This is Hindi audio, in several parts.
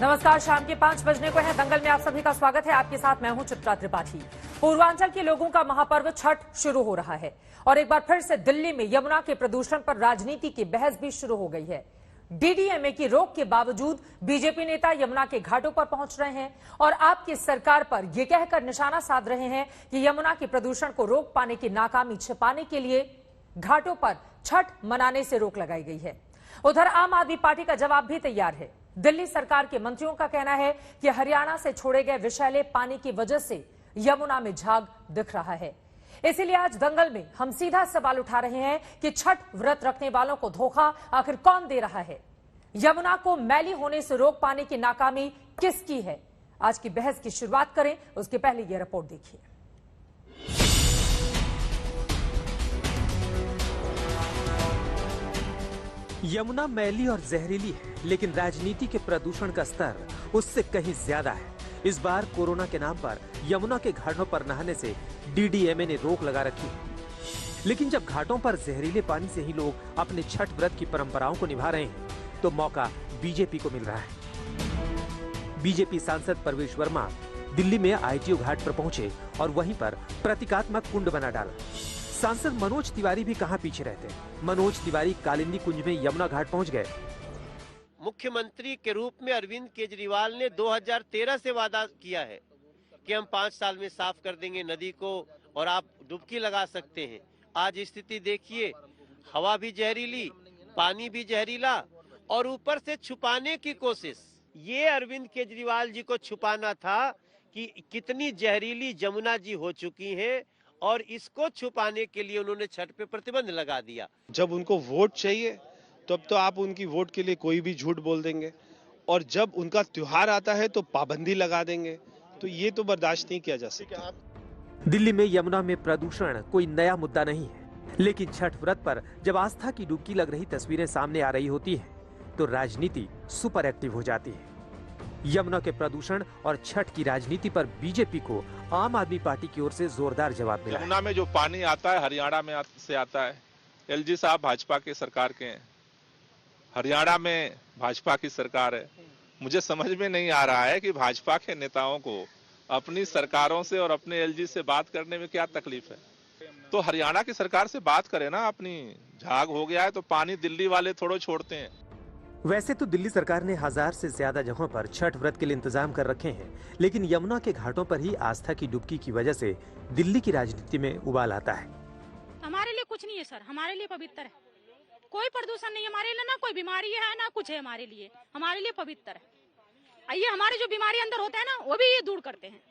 नमस्कार, शाम के 5 बजने को है। दंगल में आप सभी का स्वागत है। आपके साथ मैं हूं चित्रा त्रिपाठी। पूर्वांचल के लोगों का महापर्व छठ शुरू हो रहा है और एक बार फिर से दिल्ली में यमुना के प्रदूषण पर राजनीति की बहस भी शुरू हो गई है। डीडीएमए की रोक के बावजूद बीजेपी नेता यमुना के घाटों पर पहुंच रहे हैं और आपकी सरकार पर यह कहकर निशाना साध रहे हैं कि यमुना के प्रदूषण को रोक पाने की नाकामी छिपाने के लिए घाटों पर छठ मनाने से रोक लगाई गई है। उधर आम आदमी पार्टी का जवाब भी तैयार है। दिल्ली सरकार के मंत्रियों का कहना है कि हरियाणा से छोड़े गए विषैले पानी की वजह से यमुना में झाग दिख रहा है। इसीलिए आज दंगल में हम सीधा सवाल उठा रहे हैं कि छठ व्रत रखने वालों को धोखा आखिर कौन दे रहा है? यमुना को मैली होने से रोक पाने की नाकामी किसकी है? आज की बहस की शुरुआत करें उसके पहले यह रिपोर्ट देखिए। यमुना मैली और जहरीली है, लेकिन राजनीति के प्रदूषण का स्तर उससे कहीं ज्यादा है। इस बार कोरोना के नाम पर यमुना के घाटों पर नहाने से डीडीएमए ने रोक लगा रखी है। लेकिन जब घाटों पर जहरीले पानी से ही लोग अपने छठ व्रत की परंपराओं को निभा रहे हैं, तो मौका बीजेपी को मिल रहा है। बीजेपी सांसद परवेश वर्मा दिल्ली में आईटीओ घाट पर पहुंचे और वहीं पर प्रतीकात्मक कुंड बना डाला। सांसद मनोज तिवारी भी कहां पीछे रहते हैं। मनोज तिवारी कालिंदी कुंज में यमुना घाट पहुंच गए। मुख्यमंत्री के रूप में अरविंद केजरीवाल ने 2013 से वादा किया है कि हम 5 साल में साफ कर देंगे नदी को और आप डुबकी लगा सकते हैं। आज स्थिति देखिए, हवा भी जहरीली, पानी भी जहरीला और ऊपर से छुपाने की कोशिश। ये अरविंद केजरीवाल जी को छुपाना था कि कितनी जहरीली जमुना जी हो चुकी है और इसको छुपाने के लिए उन्होंने छठ पे प्रतिबंध लगा दिया। जब उनको वोट चाहिए तब तो आप उनकी वोट के लिए कोई भी झूठ बोल देंगे और जब उनका त्योहार आता है तो पाबंदी लगा देंगे, तो ये तो बर्दाश्त नहीं किया जा सकता। दिल्ली में यमुना में प्रदूषण कोई नया मुद्दा नहीं है, लेकिन छठ व्रत पर जब आस्था की डुबकी लग रही तस्वीरें सामने आ रही होती है तो राजनीति सुपर एक्टिव हो जाती है। यमुना के प्रदूषण और छठ की राजनीति पर बीजेपी को आम आदमी पार्टी की ओर से जोरदार जवाब मिला। यमुना में जो पानी आता है हरियाणा में से आता है। एलजी साहब भाजपा के सरकार के हैं, हरियाणा में भाजपा की सरकार है। मुझे समझ में नहीं आ रहा है कि भाजपा के नेताओं को अपनी सरकारों से और अपने एलजी से बात करने में क्या तकलीफ है। तो हरियाणा की सरकार से बात करें ना। अपनी झाग हो गया है तो पानी दिल्ली वाले थोड़ो छोड़ते हैं। वैसे तो दिल्ली सरकार ने 1000 से ज्यादा जगहों पर छठ व्रत के लिए इंतजाम कर रखे हैं, लेकिन यमुना के घाटों पर ही आस्था की डुबकी की वजह से दिल्ली की राजनीति में उबाल आता है। हमारे लिए कुछ नहीं है सर, हमारे लिए पवित्र है। कोई प्रदूषण नहीं है हमारे लिए, ना कोई बीमारी है ना कुछ है। हमारे लिए पवित्र है। ये हमारे जो बीमारी अंदर होता है ना वो भी ये दूर करते हैं।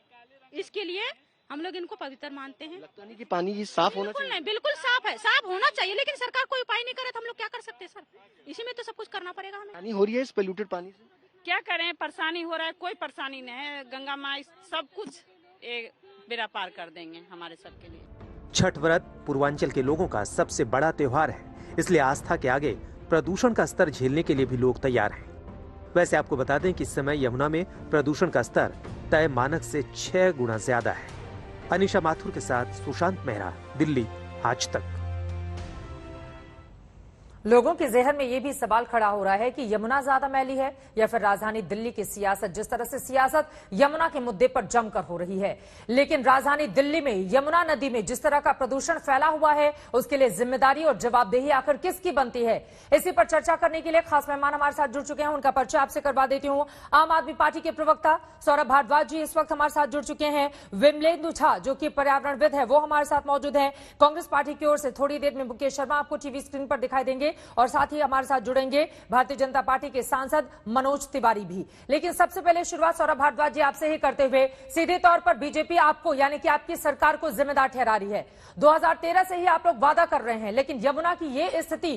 इसके लिए हम लोग इनको पवित्र मानते हैं। लगता नहीं कि पानी साफ होना चाहिए? नहीं, बिल्कुल साफ है, साफ होना चाहिए, लेकिन सरकार कोई उपाय नहीं करे तो हम लोग क्या कर सकते हैं सर? इसी में तो सब कुछ करना पड़ेगा हमें। पानी हो रही है इस पोल्यूटेड पानी से? क्या करें, परेशानी हो रहा है। कोई परेशानी नहीं है, गंगा माँ सब कुछ बेड़ा पार कर देंगे हमारे सबके लिए। छठ व्रत पूर्वांचल के लोगों का सबसे बड़ा त्योहार है, इसलिए आस्था के आगे प्रदूषण का स्तर झेलने के लिए भी लोग तैयार हैं। वैसे आपको बता दें कि इस समय यमुना में प्रदूषण का स्तर तय मानक से 6 गुना ज्यादा है। अनिशा माथुर के साथ सुशांत मेहरा, दिल्ली, आज तक। लोगों के जहन में यह भी सवाल खड़ा हो रहा है कि यमुना ज्यादा मैली है या फिर राजधानी दिल्ली की सियासत। जिस तरह से सियासत यमुना के मुद्दे पर जमकर हो रही है, लेकिन राजधानी दिल्ली में यमुना नदी में जिस तरह का प्रदूषण फैला हुआ है उसके लिए जिम्मेदारी और जवाबदेही आखिर किसकी बनती है? इसी पर चर्चा करने के लिए खास मेहमान हमारे साथ जुड़ चुके हैं। उनका परिचय आपसे करवा देती हूँ। आम आदमी पार्टी के प्रवक्ता सौरभ भारद्वाज जी इस वक्त हमारे साथ जुड़ चुके हैं। विमलेंदु झा जो कि पर्यावरणविद है वो हमारे साथ मौजूद है। कांग्रेस पार्टी की ओर से थोड़ी देर में मुकेश शर्मा आपको टीवी स्क्रीन पर दिखाई देंगे और साथ ही हमारे साथ जुड़ेंगे भारतीय जनता पार्टी के सांसद मनोज तिवारी भी। लेकिन सबसे पहले शुरुआत सौरभ भारद्वाज जी आपसे ही करते हुए, सीधे तौर पर बीजेपी आपको यानी कि आपकी सरकार को जिम्मेदार ठहरा रही है। 2013 से ही आप लोग वादा कर रहे हैं, लेकिन यमुना की ये स्थिति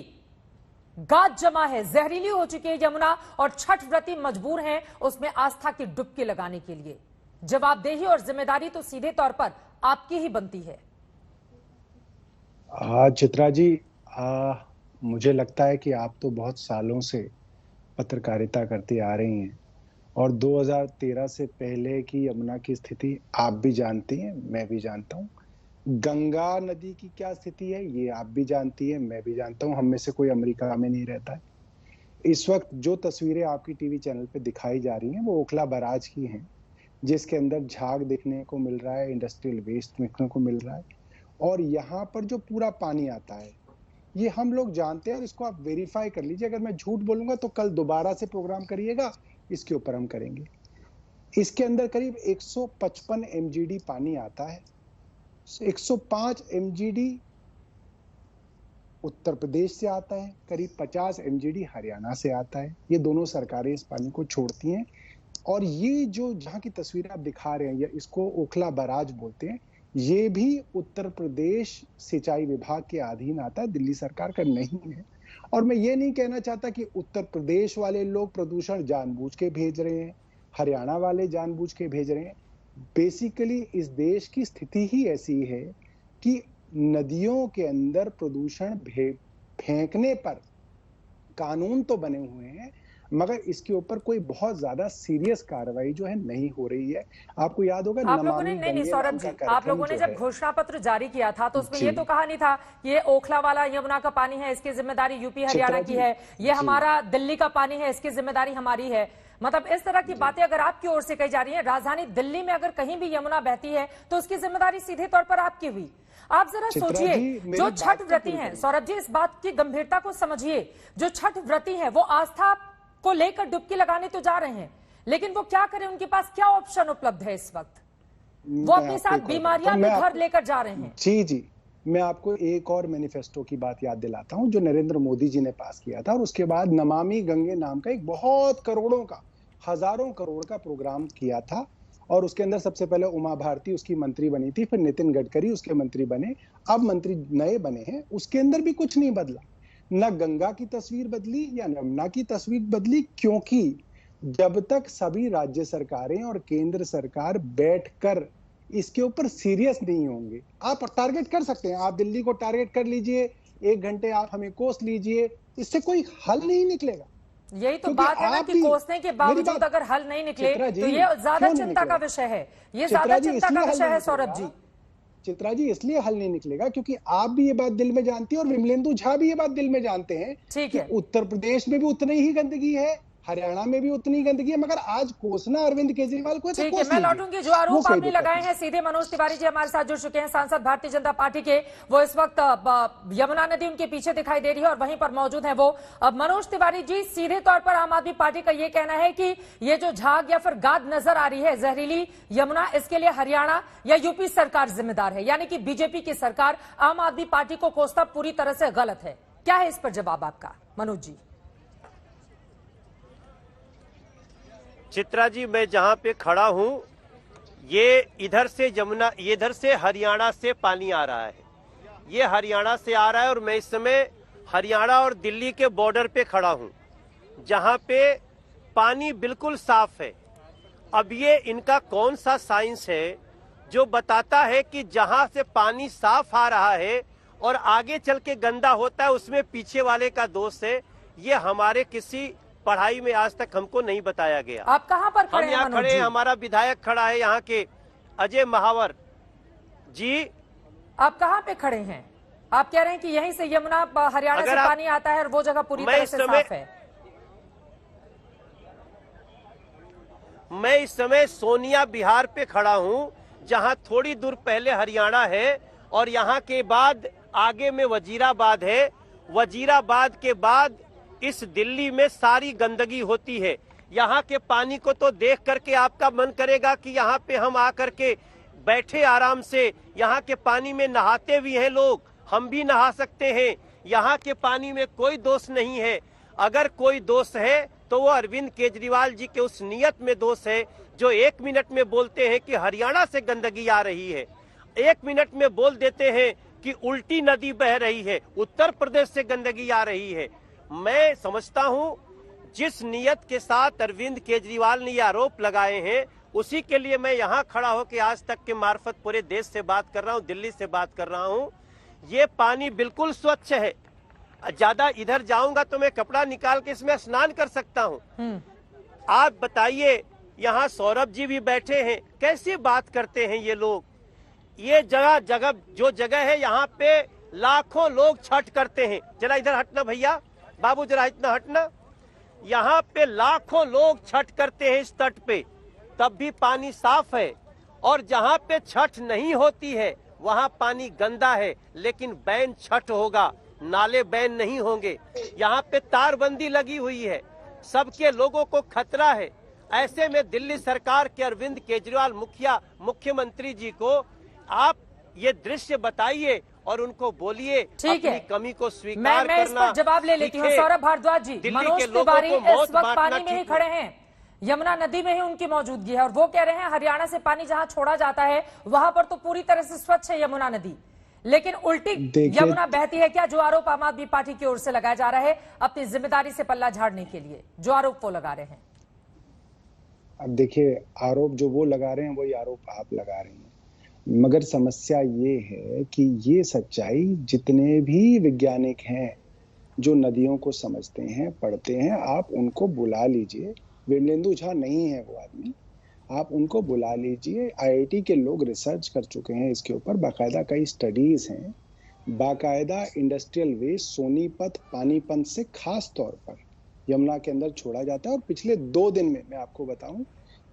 गाद जमा है, जहरीली हो चुकी है यमुना और छठ व्रती मजबूर हैं उसमें आस्था की डुबकी लगाने के लिए। जवाबदेही और जिम्मेदारी तो सीधे तौर पर आपकी ही बनती है। चित्रा जी, मुझे लगता है कि आप तो बहुत सालों से पत्रकारिता करती आ रही हैं और 2013 से पहले की यमुना की स्थिति आप भी जानती हैं, मैं भी जानता हूं। गंगा नदी की क्या स्थिति है ये आप भी जानती हैं, मैं भी जानता हूं। हम में से कोई अमेरिका में नहीं रहता है। इस वक्त जो तस्वीरें आपकी टीवी चैनल पे दिखाई जा रही हैं वो ओखला बैराज की हैं, जिसके अंदर झाग देखने को मिल रहा है, इंडस्ट्रियल वेस्ट देखने को मिल रहा है। और यहाँ पर जो पूरा पानी आता है ये हम लोग जानते हैं और इसको आप वेरीफाई कर लीजिए। अगर मैं झूठ बोलूंगा तो कल दोबारा से प्रोग्राम करिएगा, इसके ऊपर हम करेंगे। इसके अंदर करीब 155 MGD पानी आता है। 105 MGD उत्तर प्रदेश से आता है, करीब 50 MGD हरियाणा से आता है। ये दोनों सरकारें इस पानी को छोड़ती हैं। और ये जो जहाँ की तस्वीरें आप दिखा रहे हैं, इसको ओखला बैराज बोलते हैं। ये भी उत्तर प्रदेश सिंचाई विभाग के अधीन आता है, दिल्ली सरकार का नहीं है। और मैं ये नहीं कहना चाहता कि उत्तर प्रदेश वाले लोग प्रदूषण जानबूझ के भेज रहे हैं, हरियाणा वाले जानबूझ के भेज रहे हैं। बेसिकली इस देश की स्थिति ही ऐसी है कि नदियों के अंदर प्रदूषण फेंकने पर कानून तो बने हुए हैं, मगर इसके ऊपर कोई बहुत ज्यादा सीरियस कार्रवाई जो है नहीं हो रही है। आपको याद होगा आप लोगों ने नहीं सौरभ जी, आप लोगों ने जब घोषणा पत्र जारी किया था तो उसमें ये तो कहा नहीं था कि ये ओखला वाला यमुना का पानी है, इसकी जिम्मेदारी यूपी हरियाणा की है, ये हमारा दिल्ली का पानी है, इसकी जिम्मेदारी हमारी है। मतलब इस तरह की बातें अगर आपकी ओर से कही जा रही है, राजधानी दिल्ली में अगर कहीं भी यमुना बहती है तो उसकी जिम्मेदारी सीधे तौर पर आपकी हुई। आप जरा सोचिए, जो छठ व्रती हैं, सौरभ जी इस बात की गंभीरता को समझिए, जो छठ व्रती हैं वो आस्था को लेकर डुबकी लगाने तो जा रहे हैं, लेकिन वो क्या करें, उनके पास क्या ऑप्शन उपलब्ध है इस वक्त? वो अपने साथ बीमारियां भी घर लेकर जा रहे हैं। जी, मैं आपको एक और मैनिफेस्टो की बात याद दिलाता हूं जो नरेंद्र मोदी जी ने पास किया था, और उसके बाद नमामि गंगे नाम का एक बहुत करोड़ों का, हजारों करोड़ का प्रोग्राम किया था। और उसके अंदर सबसे पहले उमा भारती उसकी मंत्री बनी थी, फिर नितिन गडकरी उसके मंत्री बने, अब मंत्री नए बने हैं। उसके अंदर भी कुछ नहीं बदला, न गंगा की तस्वीर बदली या यमुना की तस्वीर बदली, क्योंकि जब तक सभी राज्य सरकारें और केंद्र सरकार बैठकर इसके ऊपर सीरियस नहीं होंगे। आप टारगेट कर सकते हैं, आप दिल्ली को टारगेट कर लीजिए, 1 घंटे आप हमें कोस लीजिए, इससे कोई हल नहीं निकलेगा। यही तो बात है ना कि कोसने के बावजूद अगर हल नहीं निकले तो ये ज्यादा चिंता का विषय है, ये ज्यादा चिंता का विषय है सौरभ जी। चित्रा जी, इसलिए हल नहीं निकलेगा क्योंकि आप भी ये बात दिल में जानती हैं और विमलेंदु झा भी ये बात दिल में जानते हैं कि उत्तर प्रदेश में भी उतनी ही गंदगी है, हरियाणा में भी उतनी गंदगी है, मगर आज कोसना अरविंद केजरीवाल को। ठीक है, मैं लौटूंगी। जो आरोप आपने लगाए हैं सीधे मनोज तिवारी जी हमारे साथ जुड़ चुके हैं, सांसद भारतीय जनता पार्टी के। वो इस वक्त यमुना नदी उनके पीछे दिखाई दे रही है और वहीं पर मौजूद है वो। अब मनोज तिवारी जी, सीधे तौर पर आम आदमी पार्टी का ये कहना है कि ये जो झाग या फिर गाद नजर आ रही है जहरीली यमुना, इसके लिए हरियाणा या यूपी सरकार जिम्मेदार है, यानी कि बीजेपी की सरकार आम आदमी पार्टी को कोसना पूरी तरह से गलत है। क्या है इस पर जवाब आपका मनोज जी? चित्रा जी, मैं जहां पे खड़ा हूं, ये इधर से यमुना, इधर से हरियाणा से पानी आ रहा है, ये हरियाणा से आ रहा है और मैं इस समय हरियाणा और दिल्ली के बॉर्डर पे खड़ा हूं, जहां पे पानी बिल्कुल साफ है। अब ये इनका कौन सा साइंस है जो बताता है कि जहां से पानी साफ आ रहा है और आगे चल के गंदा होता है उसमें पीछे वाले का दोष है? ये हमारे किसी पढ़ाई में आज तक हमको नहीं बताया गया। आप कहां पर खड़े हैं? हम यहाँ खड़े हैं, हमारा विधायक खड़ा है यहाँ के अजय महावर जी। आप कहां पे खड़े हैं? आप कह रहे हैं कि यहीं से यमुना हरियाणा से पानी आता है और वो जगह पूरी तरह से साफ है। मैं इस समय सोनिया बिहार पे खड़ा हूँ, जहाँ थोड़ी दूर पहले हरियाणा है और यहाँ के बाद आगे में वजीराबाद है। वजीराबाद के बाद इस दिल्ली में सारी गंदगी होती है। यहाँ के पानी को तो देख करके आपका मन करेगा कि यहाँ पे हम आकर के बैठे आराम से। यहाँ के पानी में नहाते भी हैं लोग, हम भी नहा सकते हैं। यहाँ के पानी में कोई दोष नहीं है। अगर कोई दोष है तो वो अरविंद केजरीवाल जी के उस नियत में दोष है जो 1 मिनट में बोलते हैं कि हरियाणा से गंदगी आ रही है, 1 मिनट में बोल देते हैं कि उल्टी नदी बह रही है, उत्तर प्रदेश से गंदगी आ रही है। मैं समझता हूं जिस नियत के साथ अरविंद केजरीवाल ने ये आरोप लगाए हैं, उसी के लिए मैं यहाँ खड़ा होकर आज तक के मार्फत पूरे देश से बात कर रहा हूँ, दिल्ली से बात कर रहा हूँ। ये पानी बिल्कुल स्वच्छ है। ज्यादा इधर जाऊंगा तो मैं कपड़ा निकाल के इसमें स्नान कर सकता हूँ। आप बताइए, यहाँ सौरभ जी भी बैठे हैं, कैसे बात करते हैं ये लोग। ये जगह जो जगह है, यहाँ पे लाखों लोग छठ करते हैं। जरा इधर हटना भैया, बाबू जरा इतना हटना। यहाँ पे लाखों लोग छठ करते हैं इस तट पे, तब भी पानी साफ है। और जहाँ पे छठ नहीं होती है वहाँ पानी गंदा है, लेकिन बैन छठ होगा, नाले बैन नहीं होंगे। यहाँ पे तारबंदी लगी हुई है, सबके लोगों को खतरा है। ऐसे में दिल्ली सरकार के अरविंद केजरीवाल मुख्यमंत्री जी को आप ये दृश्य बताइए और उनको बोलिए अपनी कमी को स्वीकार मैं इस पर जवाब ले लेती हूँ। सौरभ भारद्वाज जी, मनोज तिवारी इस वक्त पानी में ही खड़े हैं, यमुना नदी में ही उनकी मौजूदगी है और वो कह रहे हैं हरियाणा से पानी जहां छोड़ा जाता है वहां पर तो पूरी तरह से स्वच्छ है यमुना नदी, लेकिन उल्टी यमुना बहती है क्या, जो आरोप आम आदमी पार्टी की ओर से लगाया जा रहा है अपनी जिम्मेदारी से पल्ला झाड़ने के लिए, जो आरोप वो लगा रहे हैं। अब देखिए, आरोप जो वो लगा रहे हैं वही आरोप आप लगा रहे हैं, मगर समस्या ये है कि ये सच्चाई जितने भी वैज्ञानिक हैं जो नदियों को समझते हैं, पढ़ते हैं, आप उनको बुला लीजिए। विमलेंदु झा नहीं है वो आदमी, आप उनको बुला लीजिए। आईआईटी के लोग रिसर्च कर चुके हैं इसके ऊपर, बाकायदा कई स्टडीज हैं। बाकायदा इंडस्ट्रियल वेस्ट सोनीपत पानीपत से खास तौर पर यमुना के अंदर छोड़ा जाता है और पिछले 2 दिन में, मैं आपको बताऊं,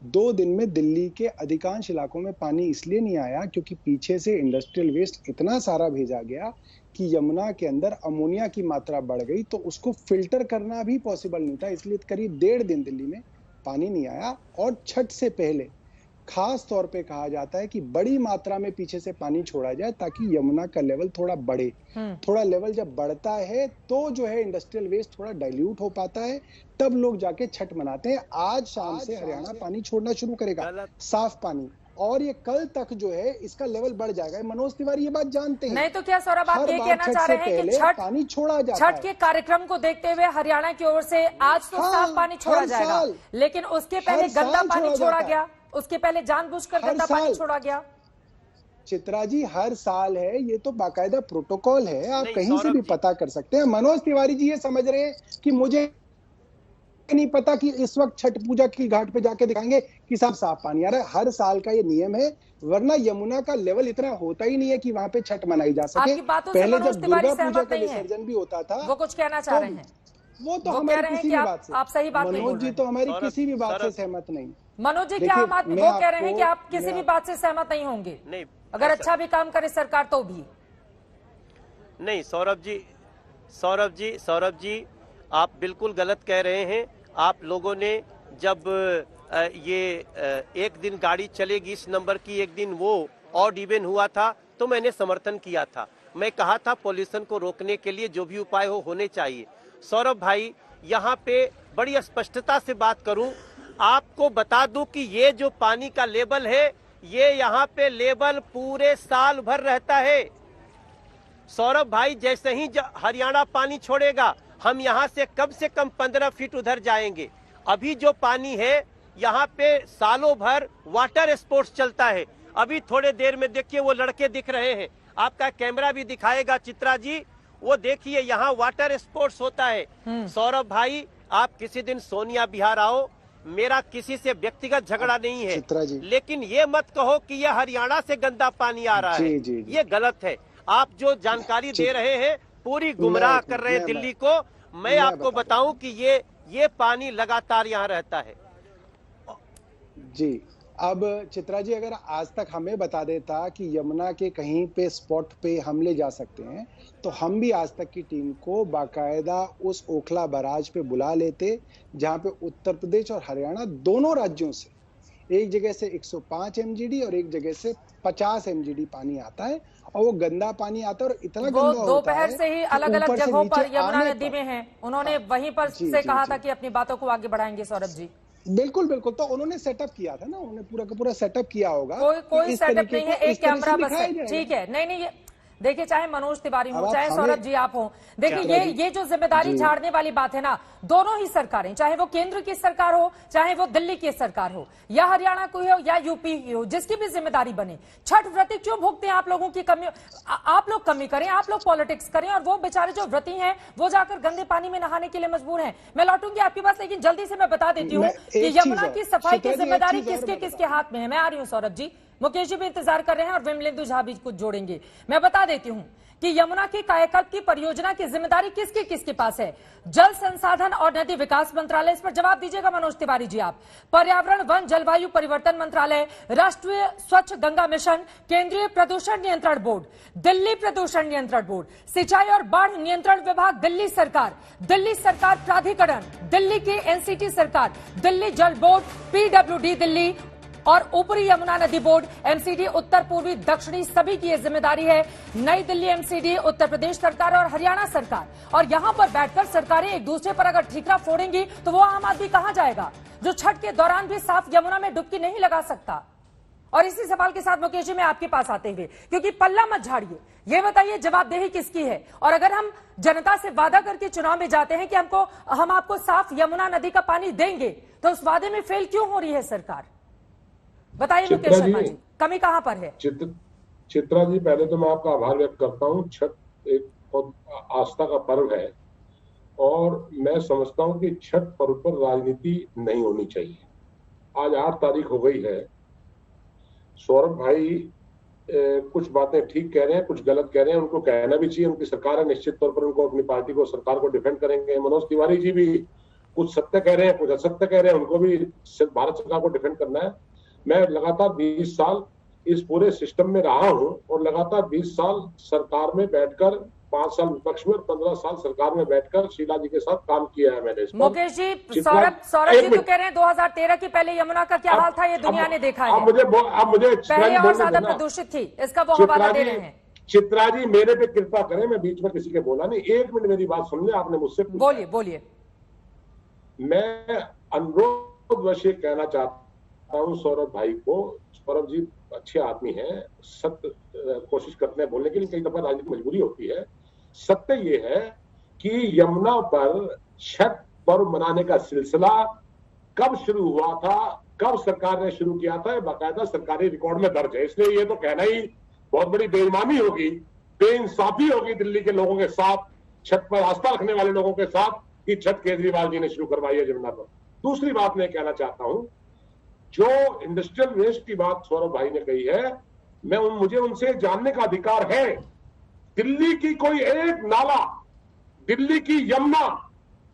2 दिन में दिल्ली के अधिकांश इलाकों में पानी इसलिए नहीं आया क्योंकि पीछे से इंडस्ट्रियल वेस्ट इतना सारा भेजा गया कि यमुना के अंदर अमोनिया की मात्रा बढ़ गई, तो उसको फिल्टर करना भी पॉसिबल नहीं था, इसलिए करीब 1.5 दिन दिल्ली में पानी नहीं आया। और छठ से पहले खास तौर पे कहा जाता है कि बड़ी मात्रा में पीछे से पानी छोड़ा जाए ताकि यमुना का लेवल थोड़ा बढ़े। थोड़ा लेवल जब बढ़ता है तो जो है इंडस्ट्रियल वेस्ट थोड़ा डाइल्यूट हो पाता है, तब लोग जाके छठ मनाते हैं। आज शाम से हरियाणा पानी छोड़ना शुरू करेगा, साफ पानी, और ये कल तक जो है इसका लेवल बढ़ जाएगा। मनोज तिवारी ये बात जानते हैं। नहीं तो क्या सौरभ, आप ये कहना चाह रहे हैं कि छठ पानी छोड़ा जाता छठ के कार्यक्रम को देखते हुए हरियाणा की ओर से आज तो साफ पानी छोड़ा जाएगा, लेकिन उसके पहले गंदा पानी छोड़ा गया, उसके पहले जानबूझकर गंदा पानी छोड़ा गया। चित्रा जी, हर साल है, ये तो बाकायदा प्रोटोकॉल है, आप कहीं से भी पता कर सकते हैं। मनोज तिवारी जी ये समझ रहे हैं कि मुझे नहीं पता कि इस वक्त छठ पूजा की घाट पे जाके दिखाएंगे कि साफ पानी आ रहा है। हर साल का ये नियम है, वरना यमुना का लेवल इतना होता ही नहीं है कि वहां पे छठ मनाई जा सके। पहले जब दुर्गा पूजा का विसर्जन भी होता था, वो कुछ कहना चाह रहे हैं, वो तो हमारी किसी भी बात से, आप सही बात नहीं, मनोज जी तो हमारी किसी भी बात से सहमत नहीं। मनोज जी, क्या आम आदमी वो कह रहे हैं कि आप किसी भी बात से सहमत नहीं होंगे? नहीं, अगर अच्छा भी काम करे सरकार तो भी नहीं। सौरभ जी आप बिल्कुल गलत कह रहे हैं। आप लोगों ने जब ये एक दिन गाड़ी चलेगी इस नंबर की, एक दिन वो ऑड इवन हुआ था, तो मैंने समर्थन किया था। मैं कहा था पॉल्यूशन को रोकने के लिए जो भी उपाय होने चाहिए। सौरभ भाई, यहाँ पे बड़ी स्पष्टता से बात करूं, आपको बता दूं कि ये जो पानी का लेवल है, ये यहाँ पे लेवल पूरे साल भर रहता है। सौरभ भाई, जैसे ही हरियाणा पानी छोड़ेगा, हम यहाँ से कम 15 फीट उधर जाएंगे। अभी जो पानी है यहाँ पे सालों भर वाटर स्पोर्ट्स चलता है। अभी थोड़े देर में देखिए वो लड़के दिख रहे हैं, आपका कैमरा भी दिखाएगा चित्रा जी, वो देखिए यहाँ वाटर स्पोर्ट्स होता है। सौरभ भाई, आप किसी दिन सोनिया बिहार आओ, मेरा किसी से व्यक्तिगत झगड़ा नहीं है, लेकिन ये मत कहो कि ये हरियाणा से गंदा पानी आ रहा है, ये गलत है। आप जो जानकारी दे रहे हैं पूरी गुमराह कर रहे हैं दिल्ली को। मैं आपको बताऊं कि ये पानी लगातार यहाँ रहता है। जी, अब चित्रा जी, अगर आज तक हमें बता देता कि यमुना के कहीं पे स्पॉट पे हम ले जा सकते हैं, तो हम भी आज तक की टीम को बाकायदा उस ओखला बराज पे बुला लेते, जहां पे उत्तर प्रदेश और हरियाणा दोनों राज्यों से एक जगह से 105 एमजीडी और एक जगह से 50 एमजीडी पानी आता है, और वो गंदा पानी आता है और इतना गंदा होता है। दोपहर से ही अलग अलग जगहों पर यमुना नदी में हैं, उन्होंने वहीं पर से कहा था कि अपनी बातों को आगे बढ़ाएंगे। सौरभ जी, बिल्कुल बिल्कुल, तो उन्होंने सेटअप किया था ना, उन्होंने पूरा का पूरा सेटअप किया होगा। कोई सेटअप नहीं है, एक कैमरा बस है, ठीक है। नहीं, देखिए, चाहे मनोज तिवारी हो, चाहे सौरभ जी आप हो, देखिए ये जो जिम्मेदारी झाड़ने वाली बात है ना, दोनों ही सरकारें, चाहे वो केंद्र की सरकार हो, चाहे वो दिल्ली की सरकार हो, या हरियाणा की हो या यूपी की हो, जिसकी भी जिम्मेदारी बने, छठ व्रती क्यों भुगते हैं आप लोगों की कमी? आप लोग कमी करें, आप लोग पॉलिटिक्स करें, और वो बेचारे जो व्रती हैं वो जाकर गंदे पानी में नहाने के लिए मजबूर हैं। मैं लौटूंगी आपके पास, लेकिन जल्दी से मैं बता देती हूँ कि यमुना की सफाई की जिम्मेदारी किसके किसके हाथ में है। मैं आ रही हूँ सौरभ जी। मुकेश जी भी इंतजार कर रहे हैं और विमलेंदु झा भी कुछ जोड़ेंगे। मैं बता देती हूं कि यमुना की कायाकल्प की परियोजना की जिम्मेदारी किसके पास है। जल संसाधन और नदी विकास मंत्रालय, इस पर जवाब दीजिएगा मनोज तिवारी जी आप। पर्यावरण वन जलवायु परिवर्तन मंत्रालय, राष्ट्रीय स्वच्छ गंगा मिशन, केंद्रीय प्रदूषण नियंत्रण बोर्ड, दिल्ली प्रदूषण नियंत्रण बोर्ड, सिंचाई और बाढ़ नियंत्रण विभाग दिल्ली सरकार प्राधिकरण, दिल्ली की एनसीटी सरकार, दिल्ली जल बोर्ड, पीडब्ल्यूडी दिल्ली और ऊपरी यमुना नदी बोर्ड, एमसीडी उत्तर पूर्वी दक्षिणी, सभी की यह जिम्मेदारी है। नई दिल्ली एमसीडी, उत्तर प्रदेश सरकार और हरियाणा सरकार। और यहां पर बैठकर सरकारें एक दूसरे पर अगर ठीकरा फोड़ेंगी तो वो आम आदमी कहां जाएगा, जो छठ के दौरान भी साफ यमुना में डुबकी नहीं लगा सकता। और इसी सवाल के साथ मुकेश जी मैं आपके पास आते हुए, क्योंकि पल्ला मत झाड़िए, ये बताइए जवाबदेही किसकी है। और अगर हम जनता से वादा करके चुनाव में जाते हैं कि हम आपको साफ यमुना नदी का पानी देंगे, तो उस वादे में फेल क्यों हो रही है सरकार? बताइए मुकेश शर्मा जी, कमी कहां पर है? चित्रा जी, पहले तो मैं आपका आभार व्यक्त करता हूं। छठ एक बहुत आस्था का पर्व है और मैं समझता हूं कि छठ पर्व पर राजनीति नहीं होनी चाहिए। आज 8 तारीख हो गई है। सौरभ भाई कुछ बातें ठीक कह रहे हैं, कुछ गलत कह रहे हैं, उनको कहना भी चाहिए, उनकी सरकार है, निश्चित तौर पर उनको अपनी पार्टी को, सरकार को डिफेंड करेंगे। मनोज तिवारी जी भी कुछ सत्य कह रहे हैं, कुछ असत्य कह रहे हैं, उनको भी भारत सरकार को डिफेंड करना है। मैं लगातार 20 साल इस पूरे सिस्टम में रहा हूं और लगातार 20 साल सरकार में बैठकर, 5 साल विपक्ष में और 15 साल सरकार में बैठकर शीला जी के साथ काम किया है मैंने। मुकेश जी, सौरभ जी तो कह रहे हैं 2013 की पहले यमुना का क्या हाल था ये दुनिया ने देखा है। मुझे पहले और ज्यादा प्रदूषित थी, इसका वो हवाला दे रहे हैं। चित्रा जी मेरे पे कृपा करें, मैं बीच में किसी के बोला नहीं, 1 मिनट मेरी बात सुन ले। आपने मुझसे बोलिए। मैं अनुरोध वश कहना चाहता हूं सौरभ भाई को। सौरभ जी अच्छे आदमी हैं, सत्य कोशिश करते हैं बोलने की, लेकिन कई दफा राजनीतिक मजबूरी होती है। सत्य ये है कि यमुना पर छठ पर्व मनाने का सिलसिला कब शुरू हुआ था, कब सरकार ने शुरू किया था, बाकायदा सरकारी रिकॉर्ड में दर्ज है। इसलिए ये तो कहना ही बहुत बड़ी बेईमानी होगी, बेइंसाफी होगी दिल्ली के लोगों के साथ, छठ पर आस्था रखने वाले लोगों के साथ, कि छठ केजरीवाल जी ने शुरू करवाई है यमुना पर। दूसरी बात मैं कहना चाहता हूं, जो इंडस्ट्रियल वेस्ट की बात सौरभ भाई ने कही है, मुझे उनसे जानने का अधिकार है, दिल्ली की कोई एक नाला, दिल्ली की यमुना,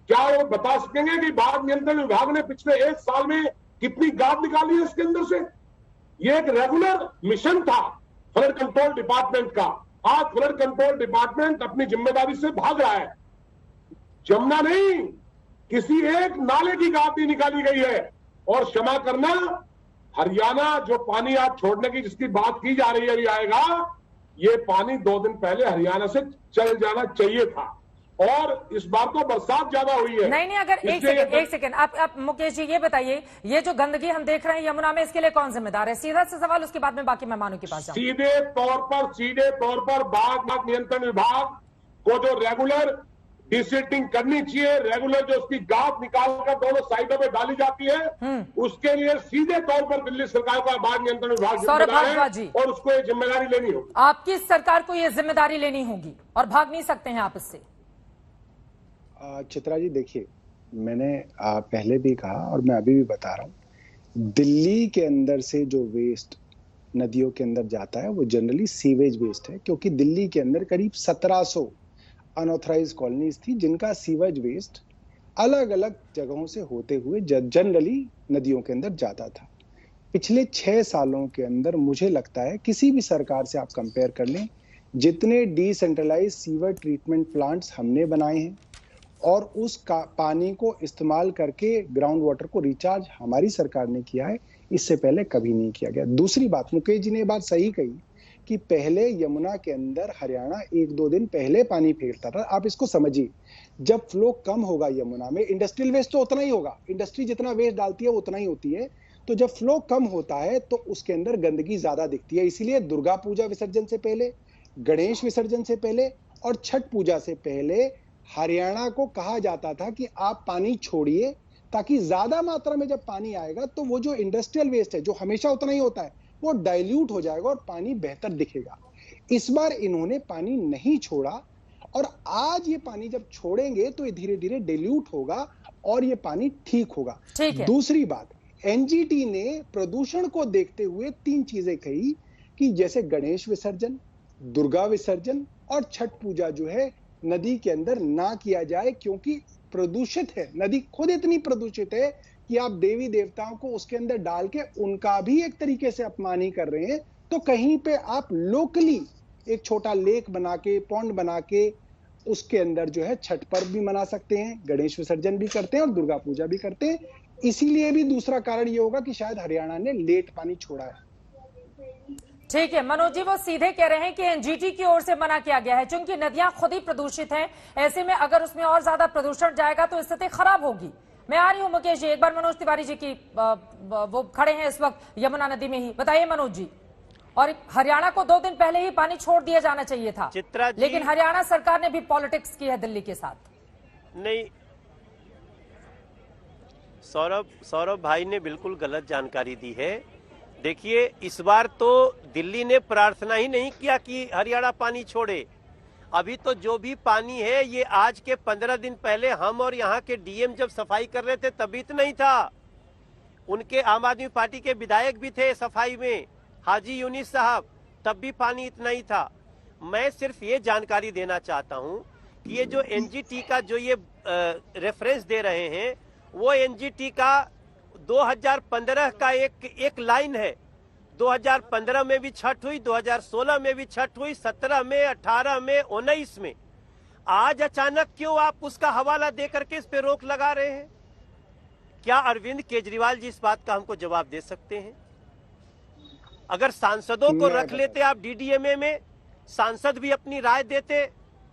क्या वो बता सकेंगे कि बाढ़ नियंत्रण विभाग ने पिछले 1 साल में कितनी गाद निकाली है इसके अंदर से? ये एक रेगुलर मिशन था फ्लड कंट्रोल डिपार्टमेंट का। आज फ्लड कंट्रोल डिपार्टमेंट अपनी जिम्मेदारी से भाग रहा है। यमुना नहीं, किसी एक नाले की गाद नहीं निकाली गई है। और क्षमा करना, हरियाणा जो पानी आज छोड़ने की जिसकी बात की जा रही है, अभी आएगा, ये पानी 2 दिन पहले हरियाणा से चल जाना चाहिए था। और इस बार तो बरसात ज्यादा हुई है। नहीं, अगर एक सेकंड आप मुकेश जी ये बताइए, ये जो गंदगी हम देख रहे हैं यमुना में, इसके लिए कौन जिम्मेदार है? सीधा सा सवाल, उसके बाद में बाकी मेहमानों के पास जाऊं। सीधे तौर पर बाढ़ नियंत्रण विभाग को जो रेगुलर डिसिल्टिंग करनी चाहिए, रेगुलर जो उसकी गाद निकालकर दोनों साइडों में डाली जाती है, उसके लिए सीधे तौर पर दिल्ली सरकार का बाढ़ नियंत्रण विभाग जिम्मेदार है और उसको ये जिम्मेदारी लेनी होगी। आपकी सरकार को ये जिम्मेदारी लेनी होगी और भाग नहीं सकते हैं आप इससे। चित्रा जी देखिए, मैंने पहले भी कहा और मैं अभी भी बता रहा हूं, दिल्ली के अंदर से जो वेस्ट नदियों के अंदर जाता है वो जनरली सीवेज वेस्ट है, क्योंकि दिल्ली के अंदर करीब 1700 अनऑथराइज्ड कॉलोनीज थी जिनका सीवेज वेस्ट अलग अलग जगहों से होते हुए जनरली नदियों के अंदर जाता था। पिछले 6 सालों के अंदर मुझे लगता है किसी भी सरकार से आप कंपेयर कर लें, जितने डिसेंट्रलाइज सीवर ट्रीटमेंट प्लांट्स हमने बनाए हैं और उस पानी को इस्तेमाल करके ग्राउंड वाटर को रिचार्ज हमारी सरकार ने किया है, इससे पहले कभी नहीं किया गया। दूसरी बात, मुकेश जी ने बात सही कही कि पहले यमुना के अंदर हरियाणा 1-2 दिन पहले पानी फेरता था। आप इसको समझिए, जब फ्लो कम होगा यमुना में, इंडस्ट्रियल वेस्ट तो उतना ही होगा, इंडस्ट्री जितना वेस्ट डालती है वो उतना ही होती है, तो जब फ्लो कम होता है तो उसके अंदर गंदगी ज्यादा दिखती है। इसीलिए दुर्गा पूजा विसर्जन से पहले, गणेश विसर्जन से पहले और छठ पूजा से पहले हरियाणा को कहा जाता था कि आप पानी छोड़िए, ताकि ज्यादा मात्रा में जब पानी आएगा तो वो जो इंडस्ट्रियल वेस्ट है, जो हमेशा उतना ही होता है, वो डाइल्यूट हो जाएगा और पानी बेहतर दिखेगा। इस बार इन्होंने पानी नहीं छोड़ा और आज ये पानी जब छोड़ेंगे तो ये धीरे धीरे डाइल्यूट होगा और ये पानी ठीक होगा। दूसरी बात, एनजीटी ने प्रदूषण को देखते हुए 3 चीजें कही कि जैसे गणेश विसर्जन, दुर्गा विसर्जन और छठ पूजा जो है नदी के अंदर ना किया जाए, क्योंकि प्रदूषित है। नदी खुद इतनी प्रदूषित है कि आप देवी देवताओं को उसके अंदर डाल के उनका भी एक तरीके से अपमान ही कर रहे हैं। तो कहीं पे आप लोकली एक छोटा लेक बना के, पॉन्ड बना के उसके अंदर जो है छठ पर्व भी मना सकते हैं, गणेश विसर्जन भी करते हैं और दुर्गा पूजा भी करते हैं। इसीलिए भी दूसरा कारण ये होगा कि शायद हरियाणा ने लेट पानी छोड़ा है। ठीक है मनोज जी, वो सीधे कह रहे हैं कि एनजीटी की ओर से मना किया गया है, चूंकि नदियां खुद ही प्रदूषित हैं। ऐसे में अगर उसमें और ज्यादा प्रदूषण जाएगा तो स्थिति खराब होगी। मैं आ रही हूं मुकेश जी, एक बार मनोज तिवारी जी की वो खड़े हैं इस वक्त यमुना नदी में ही। बताइए मनोज जी, और हरियाणा को 2 दिन पहले ही पानी छोड़ दिया जाना चाहिए था, लेकिन हरियाणा सरकार ने भी पॉलिटिक्स की है दिल्ली के साथ। नहीं, सौरभ भाई ने बिल्कुल गलत जानकारी दी है। देखिए, इस बार तो दिल्ली ने प्रार्थना ही नहीं किया कि हरियाणा पानी छोड़े। अभी तो जो भी पानी है ये आज के 15 दिन पहले हम और यहाँ के डीएम जब सफाई कर रहे थे तभी तो नहीं था। उनके आम आदमी पार्टी के विधायक भी थे सफाई में, हाजी यूनिस साहब, तब भी पानी इतना ही था। मैं सिर्फ ये जानकारी देना चाहता हूँ कि ये जो एनजीटी का जो ये रेफरेंस दे रहे हैं वो एनजीटी का 2015 का एक लाइन है। 2015 में भी छठ हुई, 2016 में भी छठ हुई, 17 में, 18 में, 19 में। आज अचानक क्यों आप उसका हवाला दे करके इस पे रोक लगा रहे हैं? क्या अरविंद केजरीवाल जी इस बात का हमको जवाब दे सकते हैं? अगर सांसदों को रख लेते आप डीडीएमए में, सांसद भी अपनी राय देते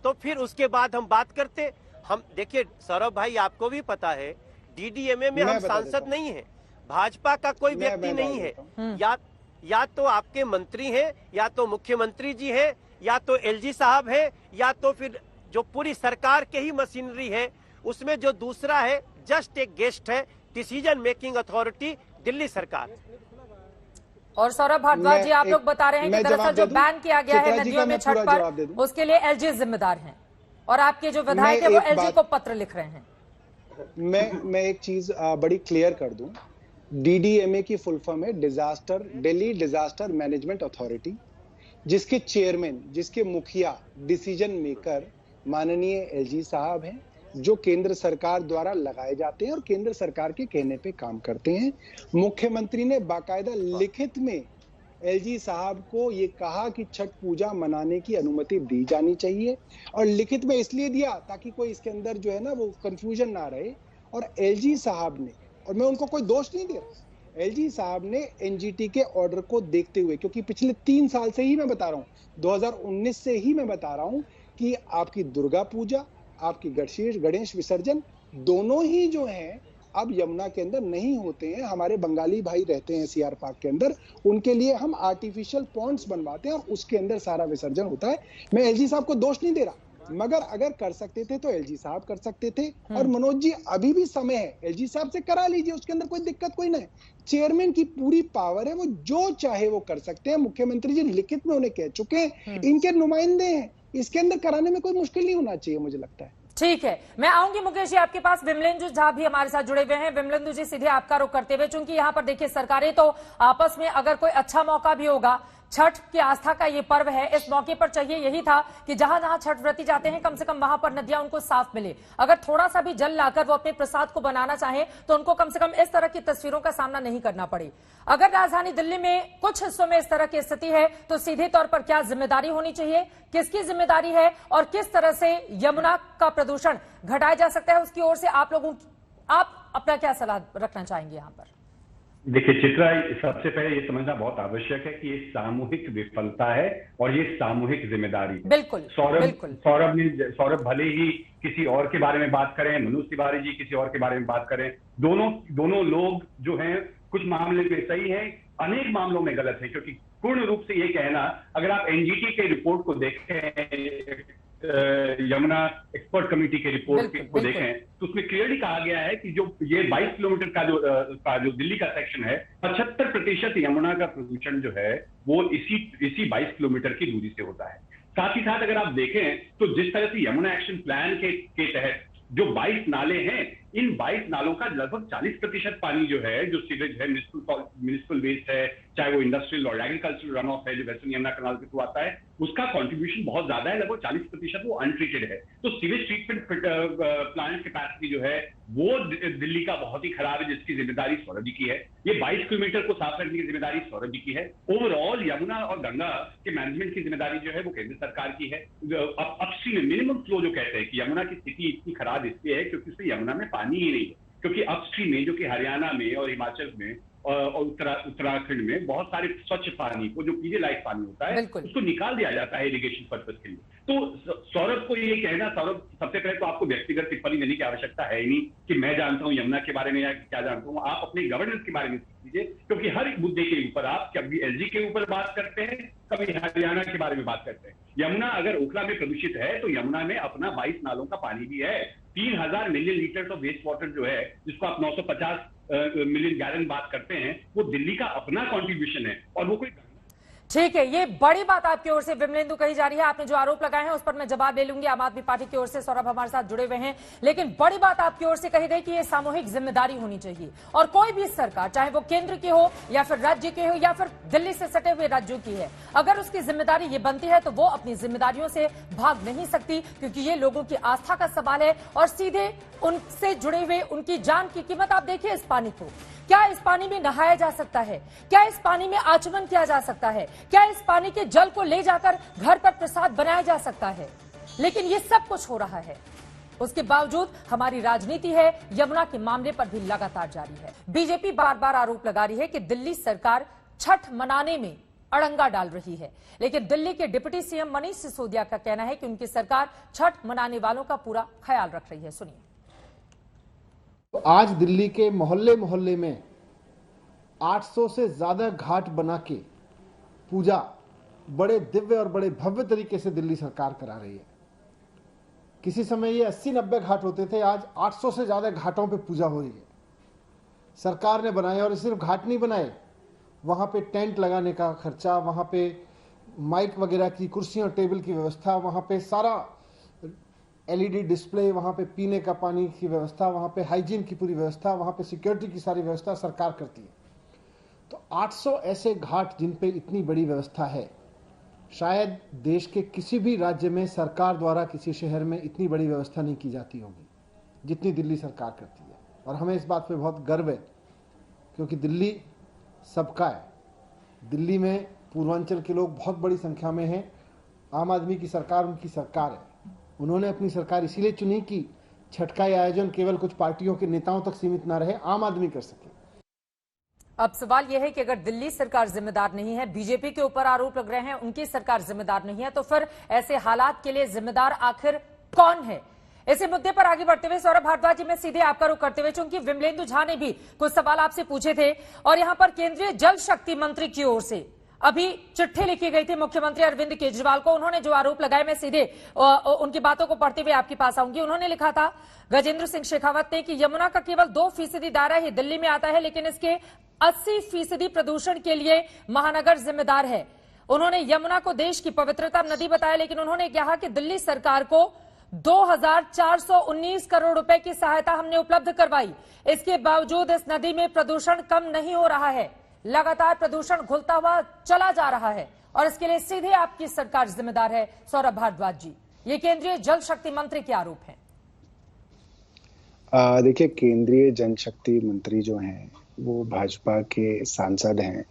तो फिर उसके बाद हम बात करते। हम देखिए सौरभ भाई, आपको भी पता है डीडीएमए में हम सांसद नहीं है, भाजपा का कोई व्यक्ति नहीं है। या तो आपके मंत्री हैं, या तो मुख्यमंत्री जी हैं, या तो एलजी साहब हैं, या तो फिर जो पूरी सरकार के ही मशीनरी है उसमें जो दूसरा है जस्ट एक गेस्ट है, डिसीजन मेकिंग अथॉरिटी दिल्ली सरकार। और सौरभ भारद्वाज जी, आप लोग बता रहे हैं कि दरअसल जो बैन किया गया है नदियों में छठ पर, उसके लिए एलजी जिम्मेदार हैं और आपके जो विधायक है वो एलजी को पत्र लिख रहे हैं। मैं एक चीज बड़ी क्लियर कर दूं। डीडीएमए की फुल फॉर्म है दिल्ली डिजास्टर मैनेजमेंट अथॉरिटी, जिसके चेयरमैन, जिसके मुखिया, डिसीजन मेकर माननीय एलजी साहब हैं, जो केंद्र सरकार द्वारा लगाए जाते हैं और केंद्र सरकार के कहने पे काम करते हैं। मुख्यमंत्री ने बाकायदा लिखित में एलजी साहब को ये कहा कि छठ पूजा मनाने की अनुमति दी जानी चाहिए, और लिखित में इसलिए दिया ताकि कोई इसके अंदर जो है ना वो कंफ्यूजन ना रहे। और एलजी साहब ने, और मैं उनको कोई दोष नहीं दे रहा, एलजी साहब ने एनजीटी के ऑर्डर को देखते हुए, क्योंकि पिछले 3 साल से ही मैं बता रहा हूँ, 2019 से ही मैं बता रहा हूँ कि आपकी दुर्गा पूजा, आपकी गणेश विसर्जन दोनों ही जो हैं अब यमुना के अंदर नहीं होते हैं। हमारे बंगाली भाई रहते हैं सीआर पार्क के अंदर, उनके लिए हम आर्टिफिशियल पॉन्ड्स बनवाते हैं और उसके अंदर सारा विसर्जन होता है। मैं एलजी साहब को दोष नहीं दे रहा, मगर अगर कर सकते थे तो एलजी साहब कर सकते थे। और मनोज जी, अभी भी समय है, एलजी साहब से करा लीजिए, उसके अंदर कोई दिक्कत कोई नहीं। चेयरमैन की पूरी पावर है, वो जो चाहे वो कर सकते हैं। मुख्यमंत्री जी लिखित में उन्हें कह चुके हैं, इनके नुमाइंदे हैं, इसके अंदर कराने में कोई मुश्किल नहीं होना चाहिए, मुझे लगता है। ठीक है, मैं आऊंगी मुकेश जी आपके पास। विमलेंदु झा भी हमारे साथ जुड़े हुए हैं। विमलेंदु जी, सीधे आपका रुख करते हुए, चूंकि यहाँ पर देखिए सरकारें तो आपस में, अगर कोई अच्छा मौका भी होगा, छठ की आस्था का ये पर्व है, इस मौके पर चाहिए यही था कि जहां जहां छठ व्रती जाते हैं कम से कम वहां पर नदियां उनको साफ मिले। अगर थोड़ा सा भी जल लाकर वो अपने प्रसाद को बनाना चाहें तो उनको कम से कम इस तरह की तस्वीरों का सामना नहीं करना पड़े। अगर राजधानी दिल्ली में कुछ हिस्सों में इस तरह की स्थिति है तो सीधे तौर पर क्या जिम्मेदारी होनी चाहिए, किसकी जिम्मेदारी है, और किस तरह से यमुना का प्रदूषण घटाया जा सकता है, उसकी ओर से आप अपना क्या सलाह रखना चाहेंगे यहाँ पर? देखिए चित्रा, सबसे पहले ये समझना बहुत आवश्यक है कि ये सामूहिक विफलता है और ये सामूहिक जिम्मेदारी है। बिल्कुल। सौरभ भले ही किसी और के बारे में बात करें, मनोज तिवारी जी किसी और के बारे में बात करें, दोनों लोग जो हैं कुछ मामले में सही हैं, अनेक मामलों में गलत है। क्योंकि पूर्ण रूप से ये कहना, अगर आप एनजीटी के रिपोर्ट को देखें, यमुना एक्सपर्ट कमेटी के रिपोर्ट को देखें, तो उसमें क्लियरली कहा गया है कि जो ये 22 किलोमीटर का जो दिल्ली का सेक्शन है, 75% यमुना का प्रदूषण जो है वो इसी 22 किलोमीटर की दूरी से होता है। साथ ही साथ अगर आप देखें तो जिस तरह से यमुना एक्शन प्लान के तहत जो 22 नाले हैं, इन 22 नालों का लगभग 40% पानी जो है, जो सीवेज है, म्युनिसिपल वेस्ट है, चाहे वो इंडस्ट्रियल और एग्रीकल्चरल रन ऑफ है जो वेस्टर्न यमुना कैनाल के थ्रू आता है, उसका कंट्रीब्यूशन बहुत ज्यादा है, लगभग 40% वो अनट्रीटेड है। तो सीवेज ट्रीटमेंट प्लांट कैपेसिटी जो है वो दिल्ली का बहुत ही खराब है, जिसकी जिम्मेदारी सौरभ जी की है। ये 22 किलोमीटर को साफ करने की जिम्मेदारी सौरभ जी की है। ओवरऑल यमुना और गंगा के मैनेजमेंट की जिम्मेदारी जो है वो केंद्र सरकार की है। अपस्ट्रीम मिनिमम फ्लो जो कहते हैं कि यमुना की स्थिति इतनी खराब इसलिए है क्योंकि उसमें यमुना में पानी ही नहीं है, क्योंकि अपस्ट्रीम में जो कि हरियाणा में और हिमाचल में और उत्तराखंड में बहुत सारे स्वच्छ पानी को, जो पीने लायक पानी होता है, उसको निकाल दिया जाता है इरिगेशन पर्पज के लिए। तो सौरभ को ये कहना, सौरभ सबसे पहले तो आपको व्यक्तिगत टिप्पणी देने की आवश्यकता है ही नहीं कि मैं जानता हूं यमुना के बारे में या क्या जानता हूं। आप अपने गवर्नेंस के बारे में कीजिए, क्योंकि हर एक मुद्दे के ऊपर आप कभी एलजी के ऊपर बात करते हैं, कभी हरियाणा के बारे में बात करते हैं। यमुना अगर ओखला में प्रदूषित है तो यमुना में अपना 22 नालों का पानी भी है। 3000 million litre of waste water जो है, जिसको आप 950 मिलियन गैलन बात करते हैं, वो दिल्ली का अपना कंट्रीब्यूशन है और वो कोई। ठीक है, ये बड़ी बात आपकी ओर से विमलेंदु कही जा रही है। आपने जो आरोप लगाए हैं उस पर मैं जवाब ले लूंगी। आम आदमी पार्टी की ओर से सौरभ हमारे साथ जुड़े हुए हैं, लेकिन बड़ी बात आपकी ओर से कही गई कि ये सामूहिक जिम्मेदारी होनी चाहिए और कोई भी सरकार, चाहे वो केंद्र की हो या फिर राज्य की हो या फिर दिल्ली से सटे हुए राज्यों की है, अगर उसकी जिम्मेदारी ये बनती है तो वो अपनी जिम्मेदारियों से भाग नहीं सकती, क्योंकि ये लोगों की आस्था का सवाल है और सीधे उनसे जुड़े हुए उनकी जान की कीमत। आप देखिए इस पानी को, क्या इस पानी में नहाया जा सकता है? क्या इस पानी में आचमन किया जा सकता है? क्या इस पानी के जल को ले जाकर घर पर प्रसाद बनाया जा सकता है? लेकिन ये सब कुछ हो रहा है, उसके बावजूद हमारी राजनीति है यमुना के मामले पर भी लगातार जारी है। बीजेपी बार बार आरोप लगा रही है कि दिल्ली सरकार छठ मनाने में अड़ंगा डाल रही है, लेकिन दिल्ली के डिप्टी सीएम मनीष सिसोदिया का कहना है कि उनकी सरकार छठ मनाने वालों का पूरा ख्याल रख रही है। सुनिए। आज दिल्ली के मोहल्ले मोहल्ले में 800 से ज्यादा घाट बना के पूजा बड़े दिव्य और बड़े भव्य तरीके से दिल्ली सरकार करा रही है। किसी समय ये 80-90 घाट होते थे, आज 800 से ज्यादा घाटों पे पूजा हो रही है। सरकार ने बनाए, और सिर्फ घाट नहीं बनाए, वहां पे टेंट लगाने का खर्चा, वहां पे माइक वगैरह की कुर्सियां टेबल की व्यवस्था, वहां पे सारा एलईडी डिस्प्ले, वहां पे पीने का पानी की व्यवस्था, वहां पे हाइजीन की पूरी व्यवस्था, वहां पे सिक्योरिटी की सारी व्यवस्था सरकार करती है। तो 800 ऐसे घाट जिन पे इतनी बड़ी व्यवस्था है, शायद देश के किसी भी राज्य में सरकार द्वारा किसी शहर में इतनी बड़ी व्यवस्था नहीं की जाती होगी जितनी दिल्ली सरकार करती है। और हमें इस बात पे बहुत गर्व है, क्योंकि दिल्ली सबका है। दिल्ली में पूर्वांचल के लोग बहुत बड़ी संख्या में हैं। आम आदमी की सरकार उनकी सरकार है। उन्होंने अपनी सरकार इसीलिए चुनी कि छठ का आयोजन केवल कुछ पार्टियों के नेताओं तक सीमित न रहे, आम आदमी कर सके। अब सवाल यह है कि अगर दिल्ली सरकार जिम्मेदार नहीं है, बीजेपी के ऊपर आरोप लग रहे हैं उनकी सरकार जिम्मेदार नहीं है, तो फिर ऐसे हालात के लिए जिम्मेदार आखिर कौन है? इसी मुद्दे पर आगे बढ़ते हुए सौरभ भारद्वाज जी, मैं सीधे आपका रुख करते हुए, चूंकि विमलेंदु झा ने भी कुछ सवाल आपसे पूछे थे और यहां पर केंद्रीय जल शक्ति मंत्री की ओर से अभी चिट्ठी लिखी गई थी मुख्यमंत्री अरविंद केजरीवाल को। उन्होंने जो आरोप लगाए, मैं सीधे उनकी बातों को पढ़ते हुए आपके पास आऊंगी। उन्होंने लिखा था गजेंद्र सिंह शेखावत ने कि यमुना का केवल 2% दायरा ही दिल्ली में आता है, लेकिन इसके 80% प्रदूषण के लिए महानगर जिम्मेदार है। उन्होंने यमुना को देश की पवित्रता नदी बताया, लेकिन उन्होंने कहा कि दिल्ली सरकार को 2419 करोड़ रुपए की सहायता हमने उपलब्ध करवाई, इसके बावजूद इस नदी में प्रदूषण कम नहीं हो रहा है, लगातार प्रदूषण घुलता हुआ चला जा रहा है और इसके लिए सीधे आपकी सरकार जिम्मेदार है। सौरभ भारद्वाज जी, ये केंद्रीय जल शक्ति मंत्री के आरोप हैं। देखिए, केंद्रीय जल शक्ति मंत्री जो हैं वो भाजपा के सांसद हैं,